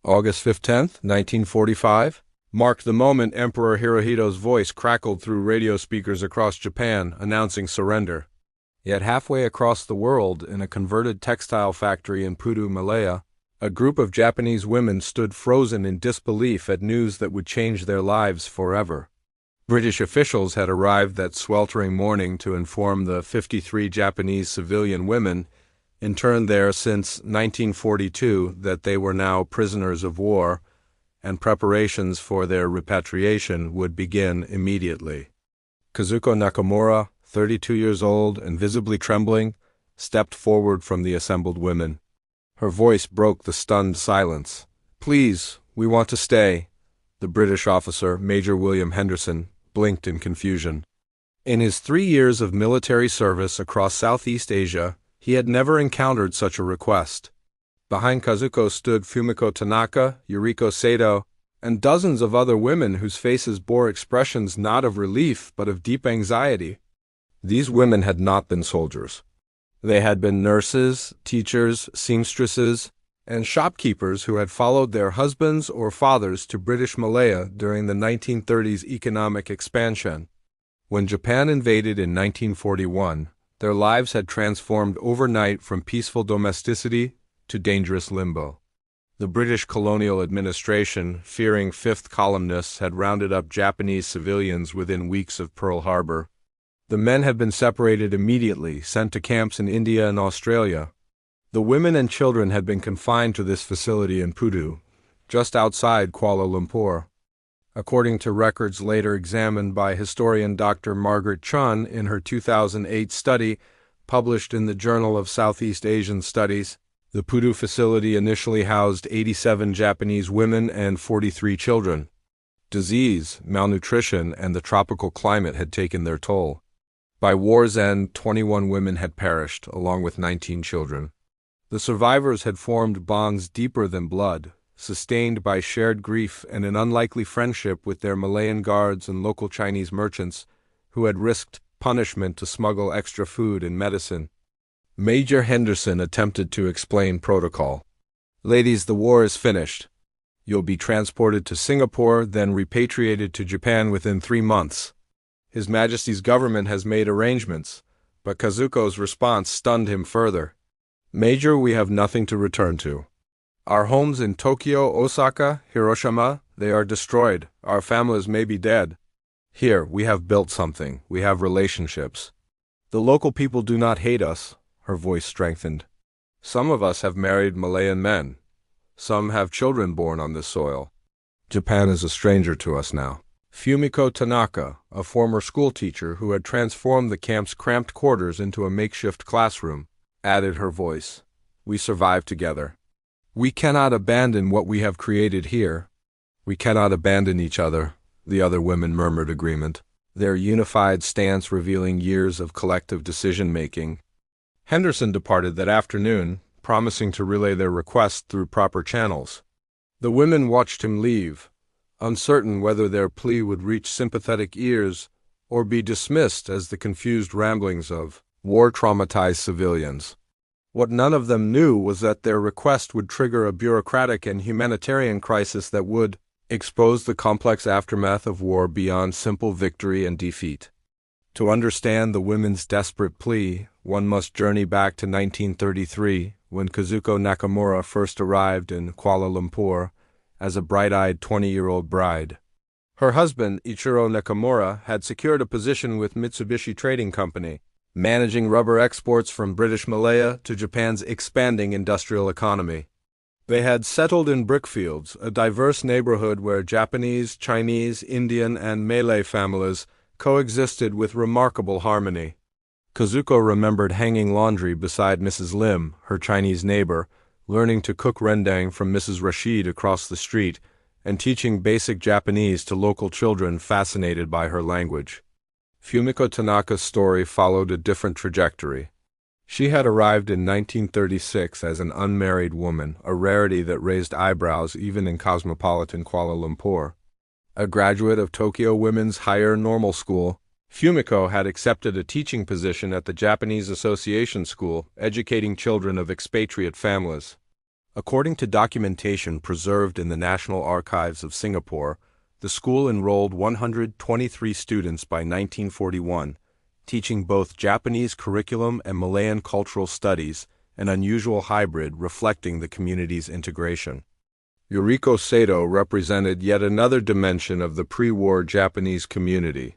August 15th, 1945, marked the moment Emperor Hirohito's voice crackled through radio speakers across Japan, announcing surrender. Yet halfway across the world, in a converted textile factory in Pudu, Malaya, a group of Japanese women stood frozen in disbelief at news that would change their lives forever. British officials had arrived that sweltering morning to inform the 53 Japanese civilian women, interned there since 1942, that they were now prisoners of war, and preparations for their repatriation would begin immediately. Kazuko Nakamura, 32 years old and visibly trembling, stepped forward from the assembled women. Her voice broke the stunned silence. "Please, we want to stay." The British officer, Major William Henderson, blinked in confusion. In his 3 years of military service across Southeast Asia, he had never encountered such a request. Behind Kazuko stood Fumiko Tanaka, Yuriko Sato, and dozens of other women whose faces bore expressions not of relief but of deep anxiety. These women had not been soldiers. They had been nurses, teachers, seamstresses, and shopkeepers who had followed their husbands or fathers to British Malaya during the 1930s economic expansion. When Japan invaded in 1941, their lives had transformed overnight from peaceful domesticity to dangerous limbo. The British colonial administration, fearing fifth columnists, had rounded up Japanese civilians within weeks of Pearl Harbor. The men had been separated immediately, sent to camps in India and Australia. The women and children had been confined to this facility in Pudu, just outside Kuala Lumpur. According to records later examined by historian Dr. Margaret Chun in her 2008 study published in the Journal of Southeast Asian Studies, the Pudu facility initially housed 87 Japanese women and 43 children. Disease, malnutrition, and the tropical climate had taken their toll. By war's end, 21 women had perished, along with 19 children. The survivors had formed bonds deeper than blood, sustained by shared grief and an unlikely friendship with their Malayan guards and local Chinese merchants who had risked punishment to smuggle extra food and medicine. Major Henderson attempted to explain protocol. "Ladies, the war is finished. You'll be transported to Singapore, then repatriated to Japan within 3 months. His Majesty's government has made arrangements," but Kazuko's response stunned him further. "Major, we have nothing to return to. Our homes in Tokyo, Osaka, Hiroshima, they are destroyed. Our families may be dead. Here, we have built something. We have relationships. The local people do not hate us." Her voice strengthened. "Some of us have married Malayan men. Some have children born on this soil. Japan is a stranger to us now." Fumiko Tanaka, a former schoolteacher who had transformed the camp's cramped quarters into a makeshift classroom, added her voice. "We survive together. We cannot abandon what we have created here." "We cannot abandon each other," the other women murmured agreement, their unified stance revealing years of collective decision-making. Henderson departed that afternoon, promising to relay their request through proper channels. The women watched him leave, uncertain whether their plea would reach sympathetic ears or be dismissed as the confused ramblings of war-traumatized civilians. What none of them knew was that their request would trigger a bureaucratic and humanitarian crisis that would expose the complex aftermath of war beyond simple victory and defeat. To understand the women's desperate plea, one must journey back to 1933, when Kazuko Nakamura first arrived in Kuala Lumpur as a bright-eyed 20-year-old bride. Her husband, Ichiro Nakamura, had secured a position with Mitsubishi Trading Company, managing rubber exports from British Malaya to Japan's expanding industrial economy. They had settled in Brickfields, a diverse neighborhood where Japanese, Chinese, Indian, and Malay families coexisted with remarkable harmony. Kazuko remembered hanging laundry beside Mrs. Lim, her Chinese neighbor, learning to cook rendang from Mrs. Rashid across the street, and teaching basic Japanese to local children fascinated by her language. Fumiko Tanaka's story followed a different trajectory. She had arrived in 1936 as an unmarried woman, a rarity that raised eyebrows even in cosmopolitan Kuala Lumpur. A graduate of Tokyo Women's Higher Normal School, Fumiko had accepted a teaching position at the Japanese Association School, educating children of expatriate families. According to documentation preserved in the National Archives of Singapore, the school enrolled 123 students by 1941, teaching both Japanese curriculum and Malayan cultural studies, an unusual hybrid reflecting the community's integration. Yuriko Sato represented yet another dimension of the pre-war Japanese community.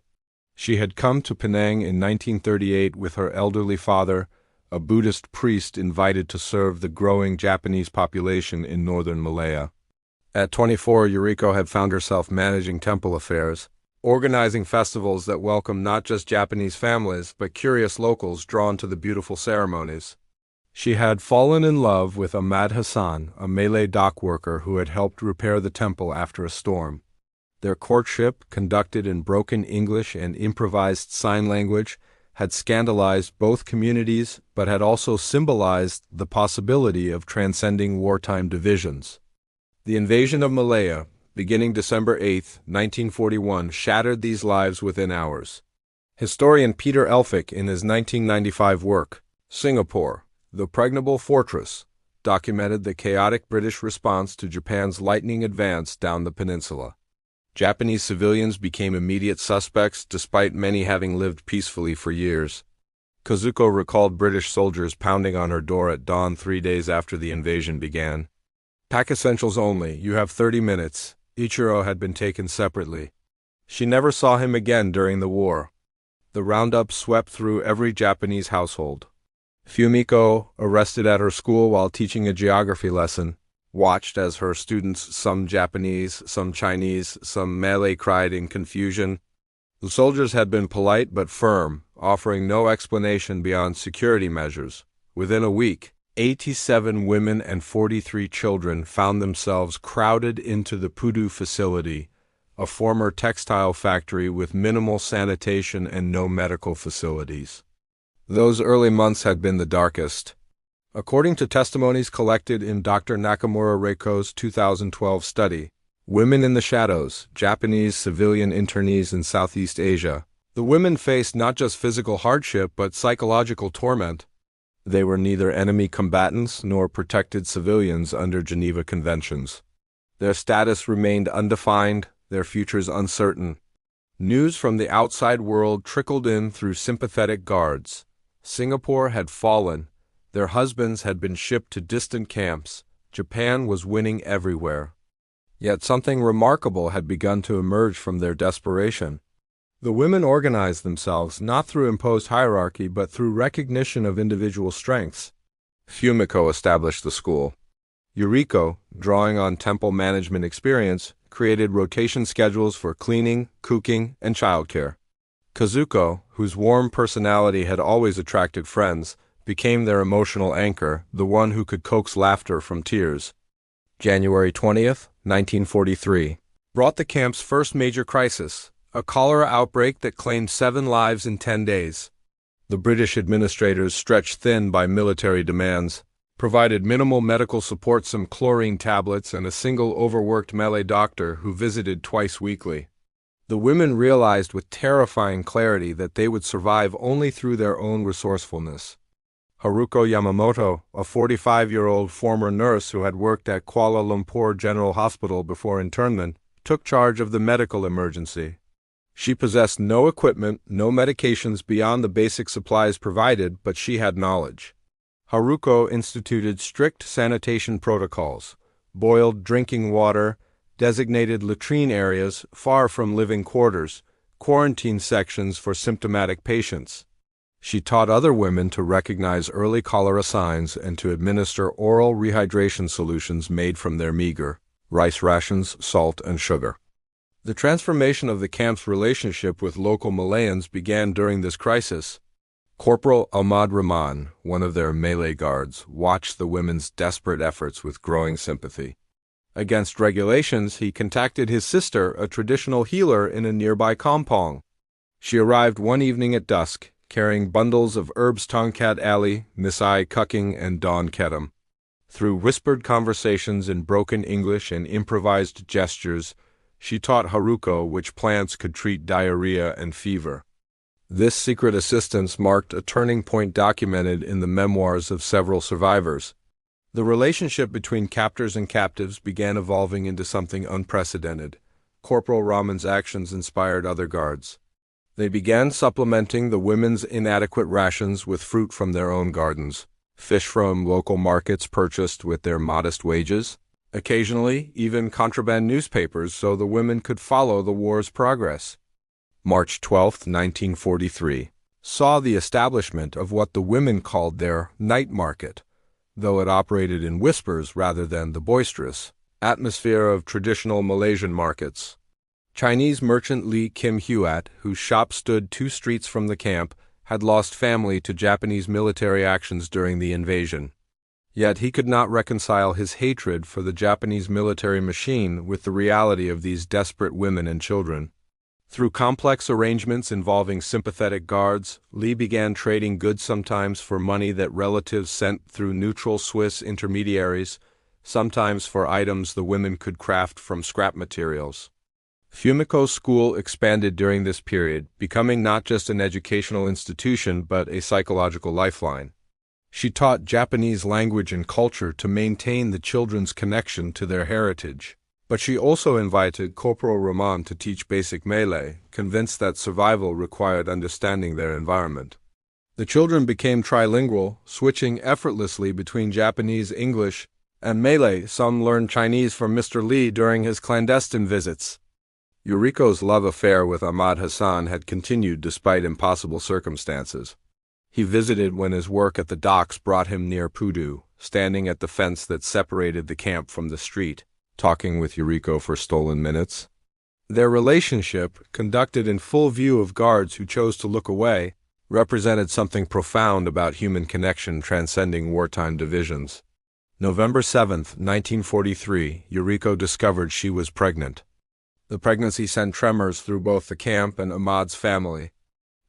She had come to Penang in 1938 with her elderly father, a Buddhist priest invited to serve the growing Japanese population in northern Malaya. At 24, Yuriko had found herself managing temple affairs, organizing festivals that welcomed not just Japanese families but curious locals drawn to the beautiful ceremonies. She had fallen in love with Ahmad Hassan, a Malay dock worker who had helped repair the temple after a storm. Their courtship, conducted in broken English and improvised sign language, had scandalized both communities but had also symbolized the possibility of transcending wartime divisions. The invasion of Malaya, beginning December 8, 1941, shattered these lives within hours. Historian Peter Elphick, in his 1995 work, Singapore, The Pregnable Fortress, documented the chaotic British response to Japan's lightning advance down the peninsula. Japanese civilians became immediate suspects despite many having lived peacefully for years. Kazuko recalled British soldiers pounding on her door at dawn 3 days after the invasion began. "Pack essentials only, you have 30 minutes. Ichiro had been taken separately. She never saw him again during the war. The roundup swept through every Japanese household. Fumiko, arrested at her school while teaching a geography lesson, watched as her students, some Japanese, some Chinese, some Malay, cried in confusion. The soldiers had been polite but firm, offering no explanation beyond security measures. Within a week, 87 women and 43 children found themselves crowded into the Pudu facility, a former textile factory with minimal sanitation and no medical facilities. Those early months had been the darkest. According to testimonies collected in Dr. Nakamura Reiko's 2012 study, Women in the Shadows, Japanese Civilian Internees in Southeast Asia, the women faced not just physical hardship but psychological torment. They were neither enemy combatants nor protected civilians under Geneva Conventions. Their status remained undefined, their futures uncertain. News from the outside world trickled in through sympathetic guards. Singapore had fallen. Their husbands had been shipped to distant camps. Japan was winning everywhere. Yet something remarkable had begun to emerge from their desperation. The women organized themselves not through imposed hierarchy but through recognition of individual strengths. Fumiko established the school. Yuriko, drawing on temple management experience, created rotation schedules for cleaning, cooking, and childcare. Kazuko, whose warm personality had always attracted friends, became their emotional anchor, the one who could coax laughter from tears. January 20th, 1943, brought the camp's first major crisis, a cholera outbreak that claimed 7 lives in 10 days. The British administrators, stretched thin by military demands, provided minimal medical support, some chlorine tablets, and a single overworked Malay doctor who visited twice weekly. The women realized with terrifying clarity that they would survive only through their own resourcefulness. Haruko Yamamoto, a 45-year-old former nurse who had worked at Kuala Lumpur General Hospital before internment, took charge of the medical emergency. She possessed no equipment, no medications beyond the basic supplies provided, but she had knowledge. Haruko instituted strict sanitation protocols, boiled drinking water, designated latrine areas far from living quarters, quarantine sections for symptomatic patients. She taught other women to recognize early cholera signs and to administer oral rehydration solutions made from their meager rice rations, salt, and sugar. The transformation of the camp's relationship with local Malayans began during this crisis. Corporal Ahmad Rahman, one of their Malay guards, watched the women's desperate efforts with growing sympathy. Against regulations, he contacted his sister, a traditional healer in a nearby kampong. She arrived one evening at dusk, carrying bundles of herbs Tongkat Ali, Misai Kucking, and Dawn Ketum. Through whispered conversations in broken English and improvised gestures, she taught Haruko which plants could treat diarrhea and fever. This secret assistance marked a turning point documented in the memoirs of several survivors. The relationship between captors and captives began evolving into something unprecedented. Corporal Raman's actions inspired other guards. They began supplementing the women's inadequate rations with fruit from their own gardens, fish from local markets purchased with their modest wages, occasionally even contraband newspapers so the women could follow the war's progress. March 12, 1943, saw the establishment of what the women called their night market, though it operated in whispers rather than the boisterous atmosphere of traditional Malaysian markets. Chinese merchant Lee Kim Huat, whose shop stood 2 streets from the camp, had lost family to Japanese military actions during the invasion. Yet he could not reconcile his hatred for the Japanese military machine with the reality of these desperate women and children. Through complex arrangements involving sympathetic guards, Lee began trading goods sometimes for money that relatives sent through neutral Swiss intermediaries, sometimes for items the women could craft from scrap materials. Fumiko's school expanded during this period, becoming not just an educational institution but a psychological lifeline. She taught Japanese language and culture to maintain the children's connection to their heritage. But she also invited Corporal Raman to teach basic Malay, convinced that survival required understanding their environment. The children became trilingual, switching effortlessly between Japanese, English, and Malay. Some learned Chinese from Mr. Lee during his clandestine visits. Yuriko's love affair with Ahmad Hassan had continued despite impossible circumstances. He visited when his work at the docks brought him near Pudu, standing at the fence that separated the camp from the street, talking with Yuriko for stolen minutes. Their relationship, conducted in full view of guards who chose to look away, represented something profound about human connection transcending wartime divisions. November 7, 1943, Yuriko discovered she was pregnant. The pregnancy sent tremors through both the camp and Ahmad's family.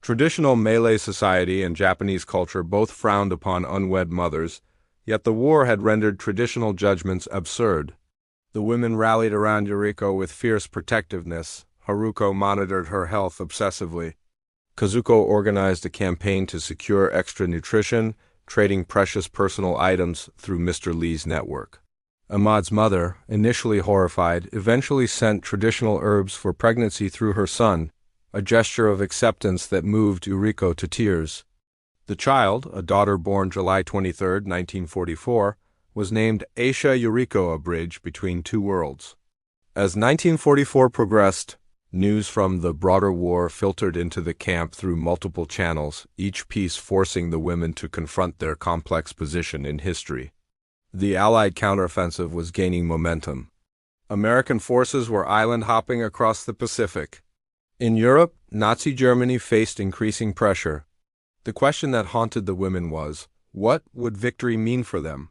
Traditional Malay society and Japanese culture both frowned upon unwed mothers, yet the war had rendered traditional judgments absurd. The women rallied around Yuriko with fierce protectiveness. Haruko monitored her health obsessively. Kazuko organized a campaign to secure extra nutrition, trading precious personal items through Mr. Lee's network. Ahmad's mother, initially horrified, eventually sent traditional herbs for pregnancy through her son, a gesture of acceptance that moved Yuriko to tears. The child, a daughter born July 23, 1944, was named Aisha Yuriko, a bridge between two worlds. As 1944 progressed, news from the broader war filtered into the camp through multiple channels, each piece forcing the women to confront their complex position in history. The Allied counteroffensive was gaining momentum. American forces were island-hopping across the Pacific. In Europe, Nazi Germany faced increasing pressure. The question that haunted the women was, what would victory mean for them?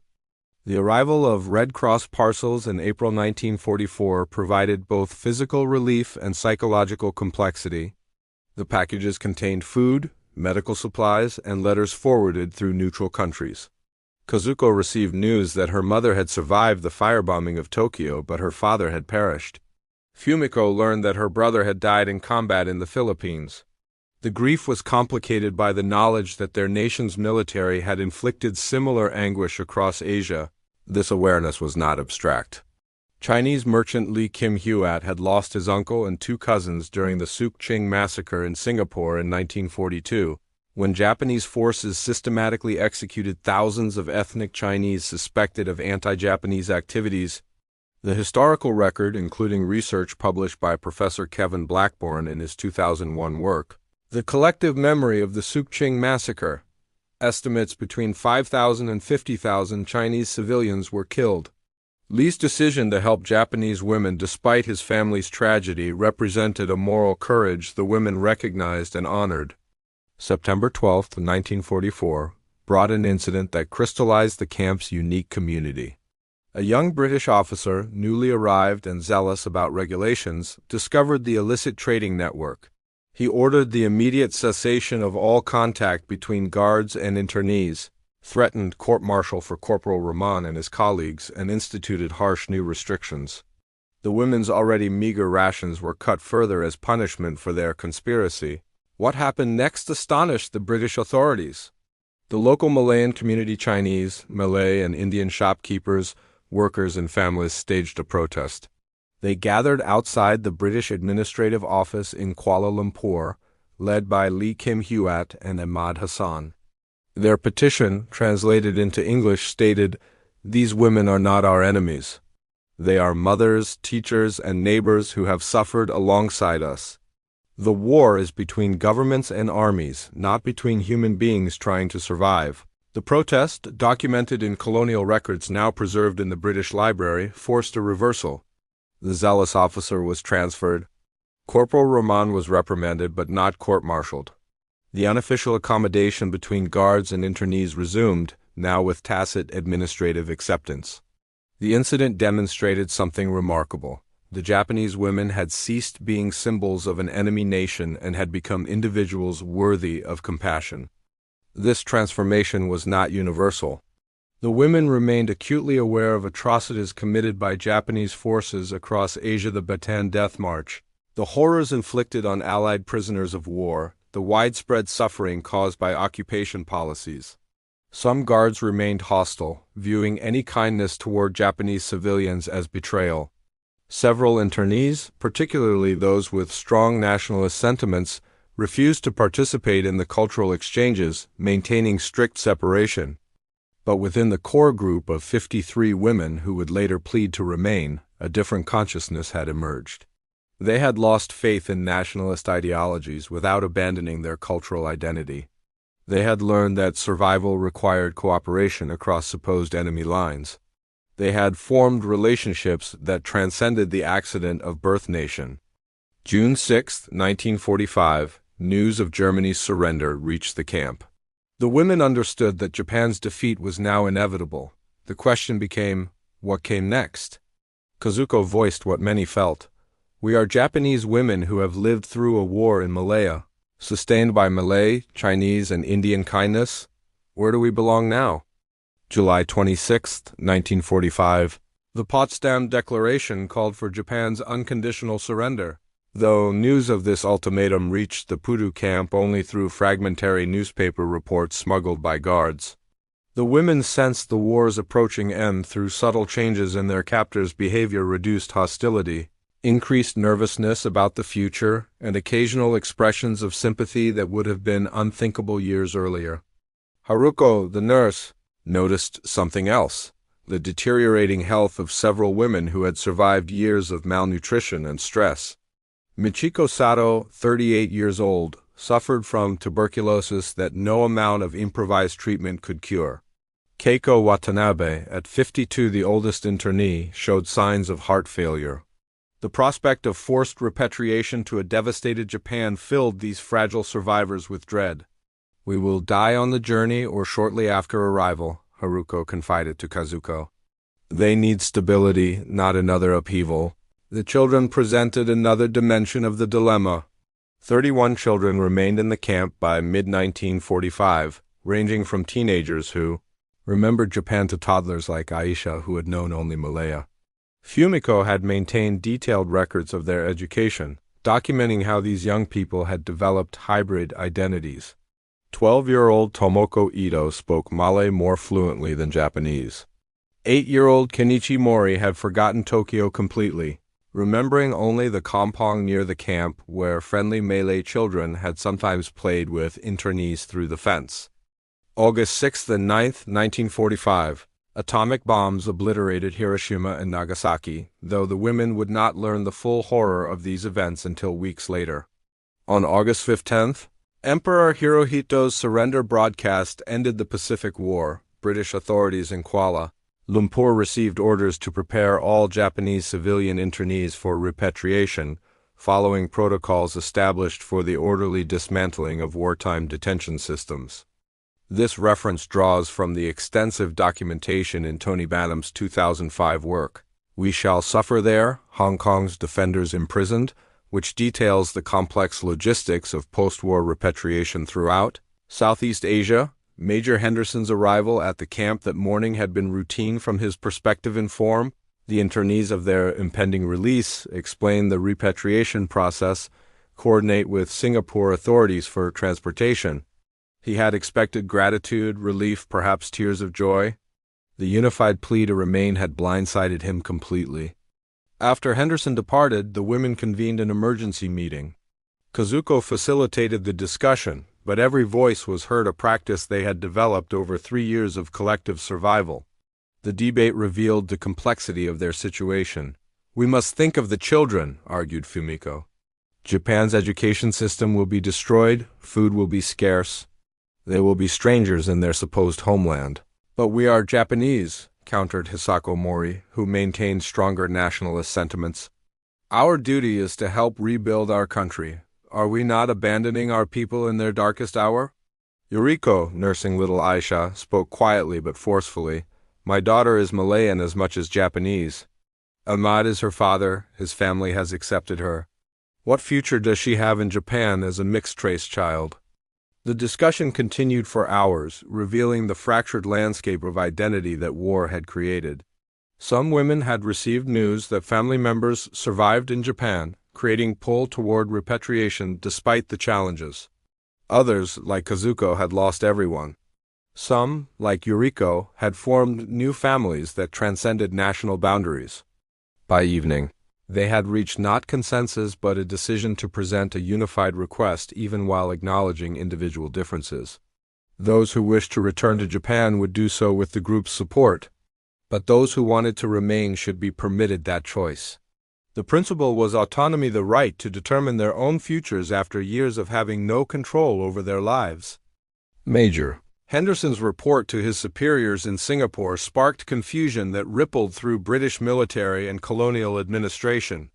The arrival of Red Cross parcels in April 1944 provided both physical relief and psychological complexity. The packages contained food, medical supplies, and letters forwarded through neutral countries. Kazuko received news that her mother had survived the firebombing of Tokyo, but her father had perished. Fumiko learned that her brother had died in combat in the Philippines. The grief was complicated by the knowledge that their nation's military had inflicted similar anguish across Asia. This awareness was not abstract. Chinese merchant Lee Kim Huat had lost his uncle and 2 cousins during the Suk Ching massacre in Singapore in 1942, when Japanese forces systematically executed thousands of ethnic Chinese suspected of anti-Japanese activities. The historical record, including research published by Professor Kevin Blackburn in his 2001 work, The Collective Memory of the Suk Ching Massacre, estimates between 5,000 and 50,000 Chinese civilians were killed. Lee's decision to help Japanese women despite his family's tragedy represented a moral courage the women recognized and honored. September 12, 1944, brought an incident that crystallized the camp's unique community. A young British officer, newly arrived and zealous about regulations, discovered the illicit trading network. He ordered the immediate cessation of all contact between guards and internees, threatened court-martial for Corporal Raman and his colleagues, and instituted harsh new restrictions. The women's already meager rations were cut further as punishment for their conspiracy. What happened next astonished the British authorities. The local Malayan community, Chinese, Malay, and Indian shopkeepers, workers, and families staged a protest. They gathered outside the British Administrative Office in Kuala Lumpur, led by Lee Kim Huat and Ahmad Hassan. Their petition, translated into English, stated, "These women are not our enemies. They are mothers, teachers, and neighbors who have suffered alongside us. The war is between governments and armies, not between human beings trying to survive." The protest, documented in colonial records now preserved in the British Library, forced a reversal. The zealous officer was transferred. Corporal Roman was reprimanded but not court-martialed. The unofficial accommodation between guards and internees resumed, now with tacit administrative acceptance. The incident demonstrated something remarkable. The Japanese women had ceased being symbols of an enemy nation and had become individuals worthy of compassion. This transformation was not universal. The women remained acutely aware of atrocities committed by Japanese forces across Asia: the Bataan Death March, the horrors inflicted on Allied prisoners of war, the widespread suffering caused by occupation policies. Some guards remained hostile, viewing any kindness toward Japanese civilians as betrayal. Several internees, particularly those with strong nationalist sentiments, refused to participate in the cultural exchanges, maintaining strict separation. But within the core group of 53 women who would later plead to remain, a different consciousness had emerged. They had lost faith in nationalist ideologies without abandoning their cultural identity. They had learned that survival required cooperation across supposed enemy lines. They had formed relationships that transcended the accident of birth nation. June 6, 1945, news of Germany's surrender reached the camp. The women understood that Japan's defeat was now inevitable. The question became, what came next? Kazuko voiced what many felt. "We are Japanese women who have lived through a war in Malaya, sustained by Malay, Chinese, and Indian kindness. Where do we belong now?" July 26, 1945, the Potsdam Declaration called for Japan's unconditional surrender. Though news of this ultimatum reached the Pudu camp only through fragmentary newspaper reports smuggled by guards. The women sensed the war's approaching end through subtle changes in their captors' behavior: reduced hostility, increased nervousness about the future, and occasional expressions of sympathy that would have been unthinkable years earlier. Haruko, the nurse, noticed something else: the deteriorating health of several women who had survived years of malnutrition and stress. Michiko Sato, 38 years old, suffered from tuberculosis that no amount of improvised treatment could cure. Keiko Watanabe, at 52, the oldest internee, showed signs of heart failure. The prospect of forced repatriation to a devastated Japan filled these fragile survivors with dread. "We will die on the journey or shortly after arrival," Haruko confided to Kazuko. "They need stability, not another upheaval." The children presented another dimension of the dilemma. 31 children remained in the camp by mid-1945, ranging from teenagers who remembered Japan to toddlers like Aisha, who had known only Malaya. Fumiko had maintained detailed records of their education, documenting how these young people had developed hybrid identities. 12-year-old Tomoko Ito spoke Malay more fluently than Japanese. 8-year-old Kenichi Mori had forgotten Tokyo completely, remembering only the kampong near the camp where friendly Malay children had sometimes played with internees through the fence. August 6th and 9th, 1945. Atomic bombs obliterated Hiroshima and Nagasaki, though the women would not learn the full horror of these events until weeks later. On August 15th, Emperor Hirohito's surrender broadcast ended the Pacific War. British authorities in Kuala Lumpur received orders to prepare all Japanese civilian internees for repatriation, following protocols established for the orderly dismantling of wartime detention systems. This reference draws from the extensive documentation in Tony Bannum's 2005 work, We Shall Suffer There, Hong Kong's Defenders Imprisoned, which details the complex logistics of post-war repatriation throughout Southeast Asia. Major Henderson's arrival at the camp that morning had been routine from his perspective. Inform the internees of their impending release, explain the repatriation process, coordinate with Singapore authorities for transportation. He had expected gratitude, relief, perhaps tears of joy. The unified plea to remain had blindsided him completely. After Henderson departed, the women convened an emergency meeting. Kazuko facilitated the discussion, but every voice was heard, a practice they had developed over 3 years of collective survival. The debate revealed the complexity of their situation. "We must think of the children," argued Fumiko. "Japan's education system will be destroyed, food will be scarce. They will be strangers in their supposed homeland." "But we are Japanese," countered Hisako Mori, who maintained stronger nationalist sentiments. "Our duty is to help rebuild our country. Are we not abandoning our people in their darkest hour?" Yuriko, nursing little Aisha, spoke quietly but forcefully. "My daughter is Malayan as much as Japanese. Ahmad is her father, his family has accepted her. What future does she have in Japan as a mixed-race child?" The discussion continued for hours, revealing the fractured landscape of identity that war had created. Some women had received news that family members survived in Japan, creating pull toward repatriation despite the challenges. Others, like Kazuko, had lost everyone. Some, like Yuriko, had formed new families that transcended national boundaries. By evening, they had reached not consensus but a decision to present a unified request even while acknowledging individual differences. Those who wished to return to Japan would do so with the group's support, but those who wanted to remain should be permitted that choice. The principle was autonomy, the right to determine their own futures after years of having no control over their lives. Major Henderson's report to his superiors in Singapore sparked confusion that rippled through British military and colonial administration.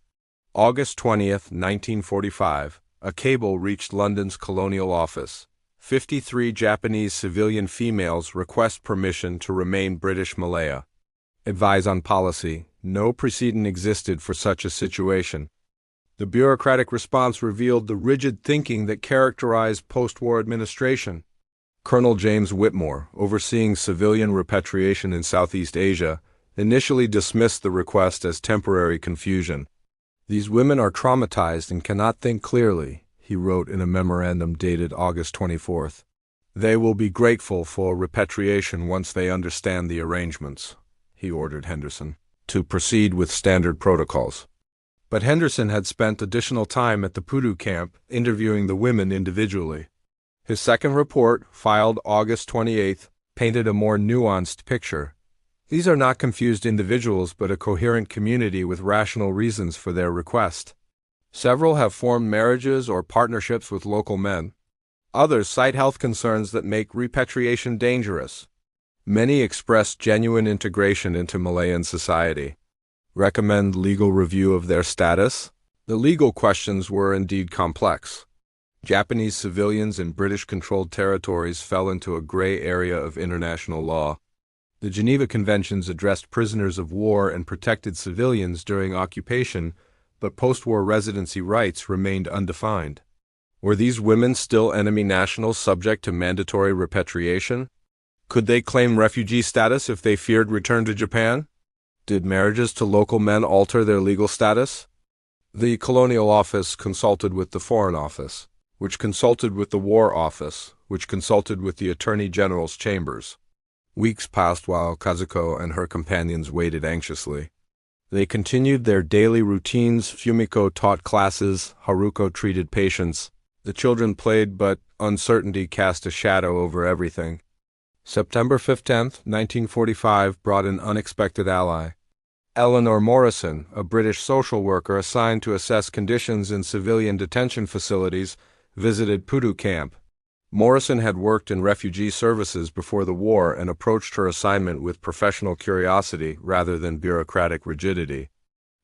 August 20th, 1945, a cable reached London's Colonial Office. 53 Japanese civilian females request permission to remain British Malaya. Advise on policy. No precedent existed for such a situation. The bureaucratic response revealed the rigid thinking that characterized post-war administration. Colonel James Whitmore, overseeing civilian repatriation in Southeast Asia, initially dismissed the request as temporary confusion. "These women are traumatized and cannot think clearly," he wrote in a memorandum dated August 24th. "They will be grateful for repatriation once they understand the arrangements," he ordered Henderson, to proceed with standard protocols. But Henderson had spent additional time at the Pudu camp, interviewing the women individually. His second report, filed August 28th, painted a more nuanced picture. These are not confused individuals but a coherent community with rational reasons for their request. Several have formed marriages or partnerships with local men. Others cite health concerns that make repatriation dangerous. Many express genuine integration into Malayan society. Recommend legal review of their status. The legal questions were indeed complex. Japanese civilians in British-controlled territories fell into a gray area of international law. The Geneva Conventions addressed prisoners of war and protected civilians during occupation, but post-war residency rights remained undefined. Were these women still enemy nationals subject to mandatory repatriation? Could they claim refugee status if they feared return to Japan? Did marriages to local men alter their legal status? The Colonial Office consulted with the Foreign Office, which consulted with the War Office, which consulted with the Attorney General's chambers. Weeks passed while Kazuko and her companions waited anxiously. They continued their daily routines. Fumiko taught classes, Haruko treated patients. The children played, but uncertainty cast a shadow over everything. September 15th, 1945, brought an unexpected ally. Eleanor Morrison, a British social worker assigned to assess conditions in civilian detention facilities, visited Pudu camp. Morrison had worked in refugee services before the war and approached her assignment with professional curiosity rather than bureaucratic rigidity.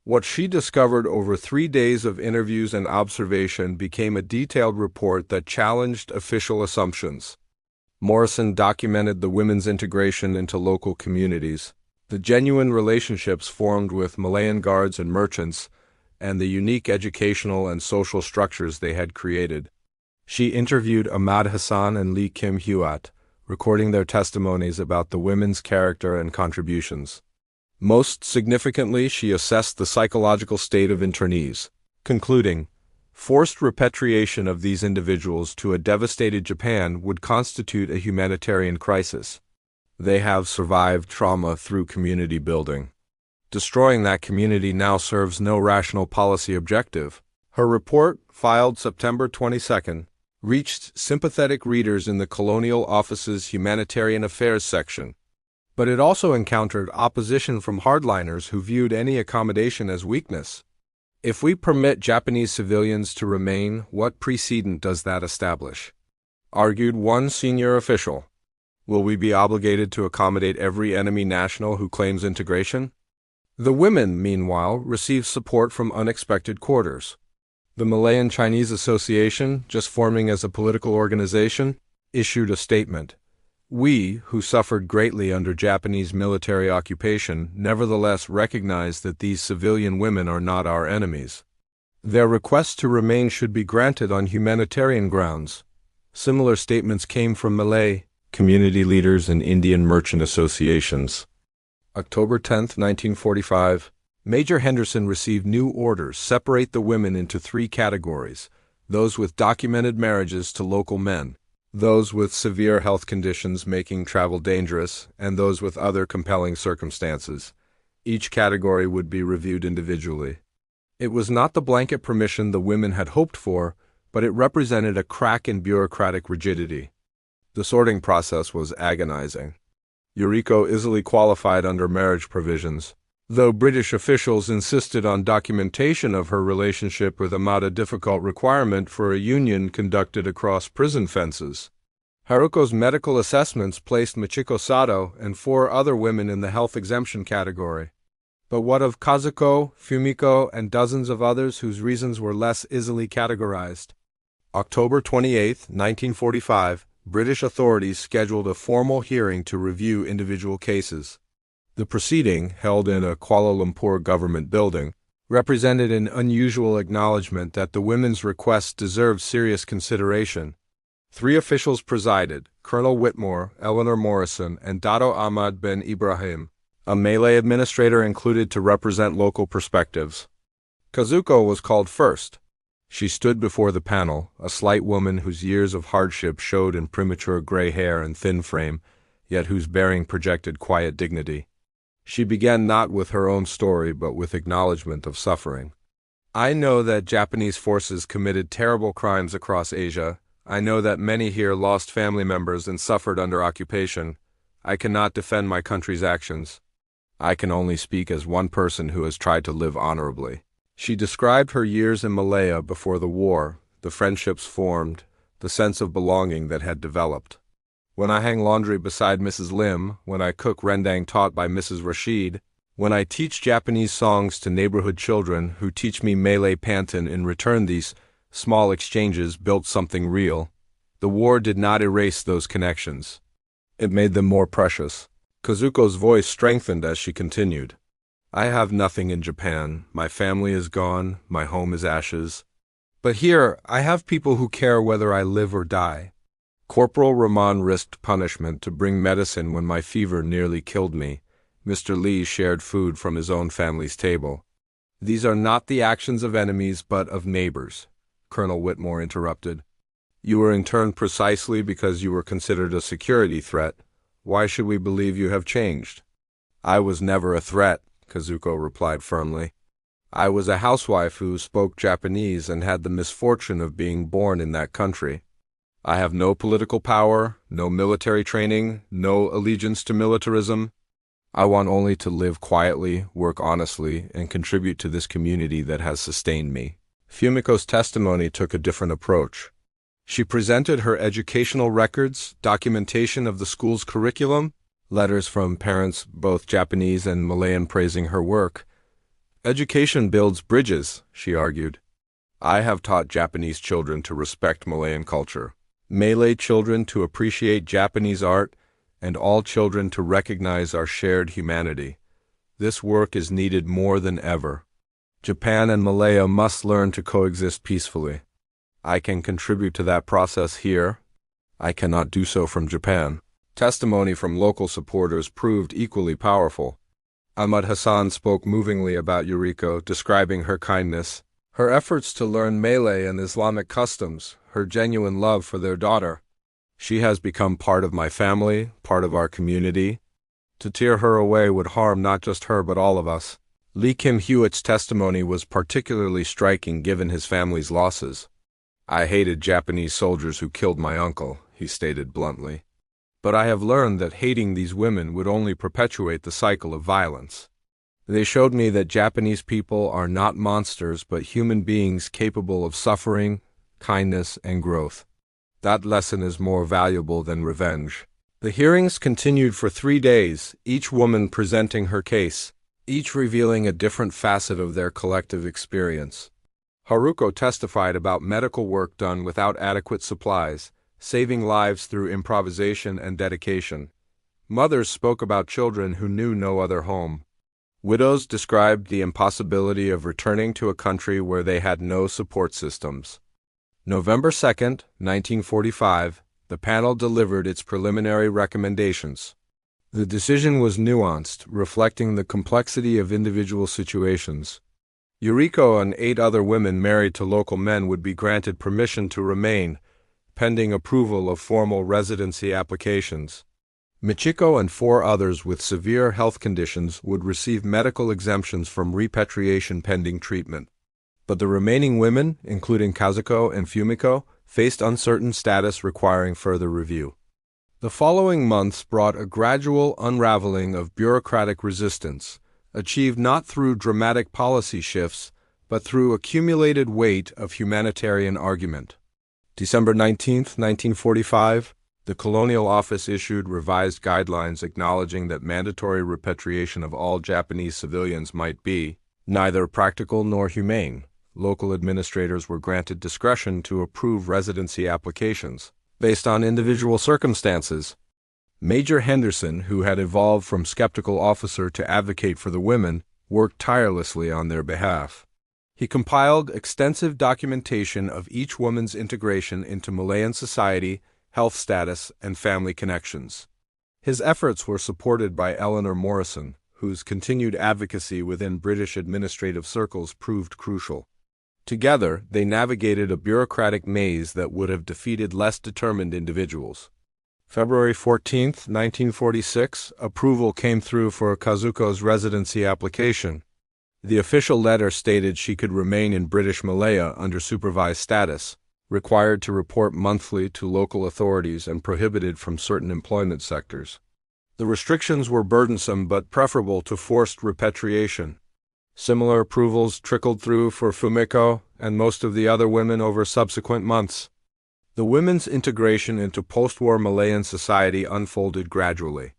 What she discovered over 3 days of interviews and observation became a detailed report that challenged official assumptions. Morrison documented the women's integration into local communities, the genuine relationships formed with Malayan guards and merchants, and the unique educational and social structures they had created. She interviewed Ahmad Hassan and Lee Kim Huat, recording their testimonies about the women's character and contributions. Most significantly, she assessed the psychological state of internees, concluding, Forced repatriation of these individuals to a devastated Japan would constitute a humanitarian crisis. They have survived trauma through community building. Destroying that community now serves no rational policy objective. Her report, filed September 22, reached sympathetic readers in the Colonial Office's Humanitarian Affairs section. But it also encountered opposition from hardliners who viewed any accommodation as weakness. If we permit Japanese civilians to remain, what precedent does that establish? Argued one senior official. Will we be obligated to accommodate every enemy national who claims integration? The women, meanwhile, received support from unexpected quarters. The Malayan Chinese Association, just forming as a political organization, issued a statement. We, who suffered greatly under Japanese military occupation, nevertheless recognize that these civilian women are not our enemies. Their request to remain should be granted on humanitarian grounds. Similar statements came from Malay community leaders and Indian merchant associations. October 10, 1945, Major Henderson received new orders separate the women into 3 categories: those with documented marriages to local men, those with severe health conditions making travel dangerous, and those with other compelling circumstances. Each category would be reviewed individually. It was not the blanket permission the women had hoped for, but it represented a crack in bureaucratic rigidity. The sorting process was agonizing. Yuriko easily qualified under marriage provisions, though British officials insisted on documentation of her relationship with Amada, a difficult requirement for a union conducted across prison fences. Haruko's medical assessments placed Michiko Sato and 4 other women in the health exemption category. But what of Kazuko, Fumiko, and dozens of others whose reasons were less easily categorized? October 28, 1945, British authorities scheduled a formal hearing to review individual cases. The proceeding, held in a Kuala Lumpur government building, represented an unusual acknowledgement that the women's requests deserved serious consideration. 3 officials presided: Colonel Whitmore, Eleanor Morrison, and Dato Ahmad Ben Ibrahim. A Malay administrator included to represent local perspectives. Kazuko was called first. She stood before the panel, a slight woman whose years of hardship showed in premature gray hair and thin frame, yet whose bearing projected quiet dignity. She began not with her own story, but with acknowledgement of suffering. I know that Japanese forces committed terrible crimes across Asia. I know that many here lost family members and suffered under occupation. I cannot defend my country's actions. I can only speak as one person who has tried to live honorably. She described her years in Malaya before the war, the friendships formed, the sense of belonging that had developed. When I hang laundry beside Mrs. Lim, when I cook rendang taught by Mrs. Rashid, when I teach Japanese songs to neighborhood children who teach me Malay Pantun in return, these small exchanges built something real. The war did not erase those connections. It made them more precious. Kazuko's voice strengthened as she continued. I have nothing in Japan. My family is gone. My home is ashes. But here, I have people who care whether I live or die. Corporal Rahman risked punishment to bring medicine when my fever nearly killed me. Mr. Lee shared food from his own family's table. These are not the actions of enemies, but of neighbors, Colonel Whitmore interrupted. You were interned precisely because you were considered a security threat. Why should we believe you have changed? I was never a threat, Kazuko replied firmly. I was a housewife who spoke Japanese and had the misfortune of being born in that country. I have no political power, no military training, no allegiance to militarism. I want only to live quietly, work honestly, and contribute to this community that has sustained me. Fumiko's testimony took a different approach. She presented her educational records, documentation of the school's curriculum, letters from parents, both Japanese and Malayan, praising her work. Education builds bridges, she argued. I have taught Japanese children to respect Malayan culture, Malay children to appreciate Japanese art, and all children to recognize our shared humanity. This work is needed more than ever. Japan and Malaya must learn to coexist peacefully. I can contribute to that process here. I cannot do so from Japan. Testimony from local supporters proved equally powerful. Ahmad Hassan spoke movingly about Yuriko, describing her kindness, Her efforts to learn Malay and Islamic customs, her genuine love for their daughter. She has become part of my family, part of our community. To tear her away would harm not just her but all of us. Lee Kim Hewitt's testimony was particularly striking given his family's losses. I hated Japanese soldiers who killed my uncle, he stated bluntly. But I have learned that hating these women would only perpetuate the cycle of violence. They showed me that Japanese people are not monsters but human beings capable of suffering, kindness, and growth. That lesson is more valuable than revenge. The hearings continued for 3 days, each woman presenting her case, each revealing a different facet of their collective experience. Haruko testified about medical work done without adequate supplies, saving lives through improvisation and dedication. Mothers spoke about children who knew no other home. Widows described the impossibility of returning to a country where they had no support systems. November 2, 1945, the panel delivered its preliminary recommendations. The decision was nuanced, reflecting the complexity of individual situations. Yuriko and 8 other women married to local men would be granted permission to remain, pending approval of formal residency applications. Michiko and 4 others with severe health conditions would receive medical exemptions from repatriation pending treatment. But the remaining women, including Kazuko and Fumiko, faced uncertain status requiring further review. The following months brought a gradual unraveling of bureaucratic resistance, achieved not through dramatic policy shifts, but through accumulated weight of humanitarian argument. December 19, 1945, the Colonial Office issued revised guidelines acknowledging that mandatory repatriation of all Japanese civilians might be neither practical nor humane. Local administrators were granted discretion to approve residency applications based on individual circumstances. Major Henderson, who had evolved from skeptical officer to advocate for the women, worked tirelessly on their behalf. He compiled extensive documentation of each woman's integration into Malayan society, health status, and family connections. His efforts were supported by Eleanor Morrison, whose continued advocacy within British administrative circles proved crucial. Together, they navigated a bureaucratic maze that would have defeated less determined individuals. February 14, 1946, approval came through for Kazuko's residency application. The official letter stated she could remain in British Malaya under supervised status, required to report monthly to local authorities and prohibited from certain employment sectors. The restrictions were burdensome but preferable to forced repatriation. Similar approvals trickled through for Fumiko and most of the other women over subsequent months. The women's integration into post-war Malayan society unfolded gradually.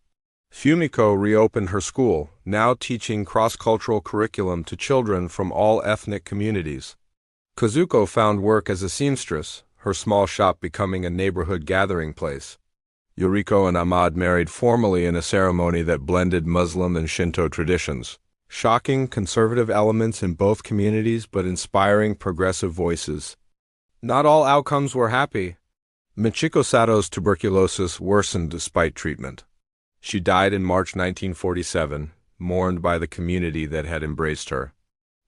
Fumiko reopened her school, now teaching cross-cultural curriculum to children from all ethnic communities. Kazuko found work as a seamstress, her small shop becoming a neighborhood gathering place. Yuriko and Ahmad married formally in a ceremony that blended Muslim and Shinto traditions. Shocking conservative elements in both communities but inspiring progressive voices. Not all outcomes were happy. Michiko Sato's tuberculosis worsened despite treatment. She died in March 1947, mourned by the community that had embraced her.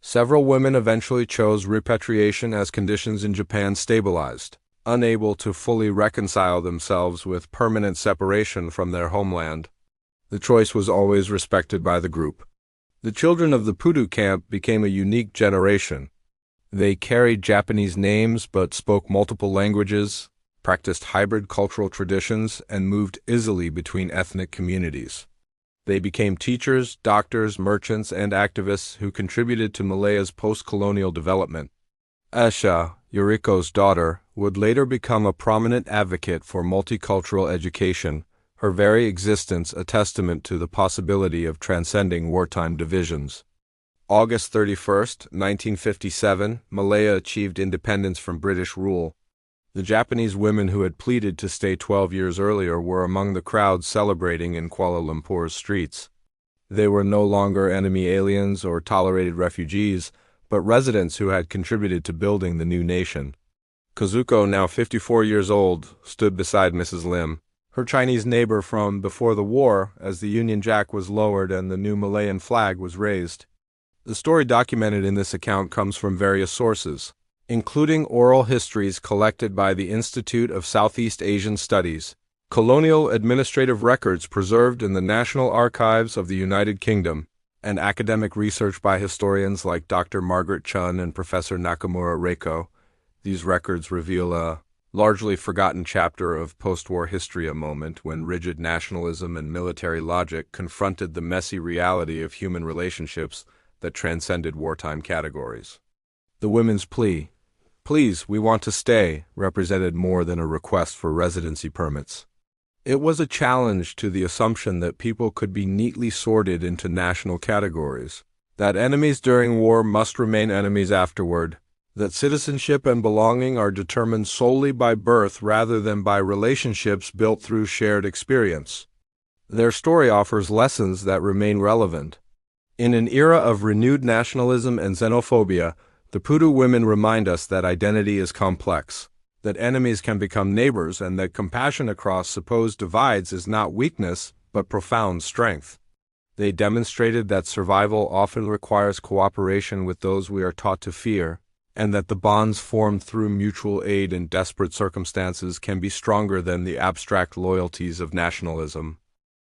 Several women eventually chose repatriation as conditions in Japan stabilized, unable to fully reconcile themselves with permanent separation from their homeland. The choice was always respected by the group. The children of the Pudu camp became a unique generation. They carried Japanese names but spoke multiple languages, practiced hybrid cultural traditions, and moved easily between ethnic communities. They became teachers, doctors, merchants, and activists who contributed to Malaya's post-colonial development. Asha, Yuriko's daughter, would later become a prominent advocate for multicultural education, her very existence a testament to the possibility of transcending wartime divisions. August 31, 1957, Malaya achieved independence from British rule. The Japanese women who had pleaded to stay 12 years earlier were among the crowds celebrating in Kuala Lumpur's streets. They were no longer enemy aliens or tolerated refugees, but residents who had contributed to building the new nation. Kazuko, now 54 years old, stood beside Mrs. Lim, her Chinese neighbor from before the war, as the Union Jack was lowered and the new Malayan flag was raised. The story documented in this account comes from various sources, including oral histories collected by the Institute of Southeast Asian Studies, colonial administrative records preserved in the National Archives of the United Kingdom, and academic research by historians like Dr. Margaret Chun and Professor Nakamura Reiko. These records reveal a largely forgotten chapter of post-war history, a moment when rigid nationalism and military logic confronted the messy reality of human relationships that transcended wartime categories. The women's plea, "Please, we want to stay," represented more than a request for residency permits. It was a challenge to the assumption that people could be neatly sorted into national categories, that enemies during war must remain enemies afterward, that citizenship and belonging are determined solely by birth rather than by relationships built through shared experience. Their story offers lessons that remain relevant. In an era of renewed nationalism and xenophobia, the Pudu women remind us that identity is complex, that enemies can become neighbors, and that compassion across supposed divides is not weakness, but profound strength. They demonstrated that survival often requires cooperation with those we are taught to fear, and that the bonds formed through mutual aid in desperate circumstances can be stronger than the abstract loyalties of nationalism.